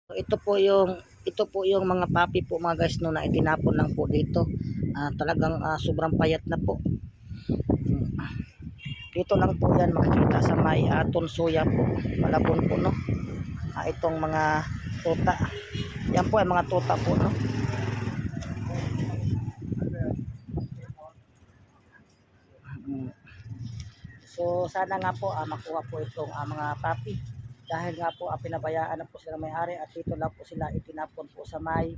Ito po yung mga papi po mga guys no na itinapon lang po dito. Talagang sobrang payat na po. Dito lang po yan makikita sa may Tunsuya po, Malabon po no. Itong mga tuta. Yan po ay mga tuta po no. Mm. So sana nga po makuha po itong mga papi. Dahil nga po pinabayaan na po sila ng may-ari at dito lang po sila itinapon po sa may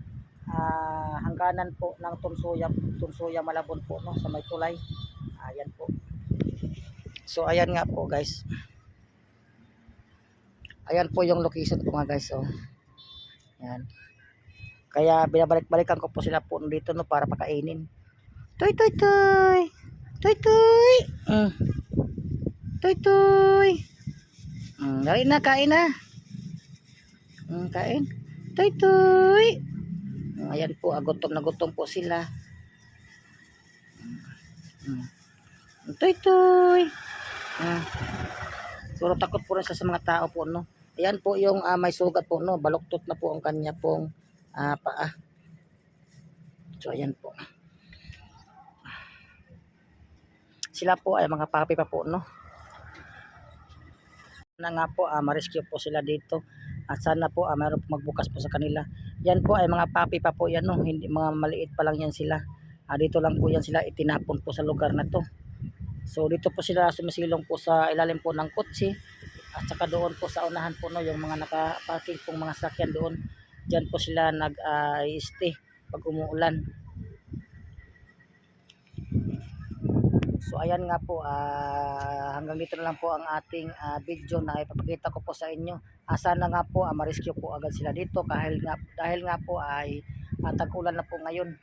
hangganan po ng Tunsuya Malabon po no, sa may tulay. Ayan po. So ayan nga po guys. Ayan po yung location ko mga guys oh. Ayan. Kaya binabalik-balikan ko po sila po dito no para pakainin. Toy toy toy. Toy toy. Toy toy. Dali na kain na. Kain. Toy toy. Ayan po, gutom na gutom po sila. Toy toy. Pero takot po rin sa mga tao po no. Ayan po yung may sugat po no, baluktot na po ang kanya pong paa. So ayan po. Sila po ay mga papi pa po no. Na nga po ma-rescue po sila dito. At sana po mayroon po magbukas po sa kanila. Yan po ay mga papi pa po yan no, hindi mga maliit pa lang yan sila. Dito lang po yan sila itinapon po sa lugar na to. So dito po sila sumisilong po sa ilalim po ng kotse. At saka doon po sa unahan po no, yung mga naka-parking pong mga sakyan doon. Diyan po sila nag-stay pag umuulan. So ayan nga po, hanggang dito na lang po ang ating video na ipapakita ko po sa inyo. Sana nga po ma-rescue po agad sila dito dahil nga po ay tag-ulan na po ngayon.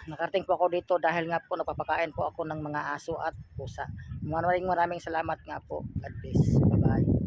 Nakarating po ako dito dahil nga po napapakain po ako ng mga aso at pusa. Maraming salamat nga po. God bless. Bye bye.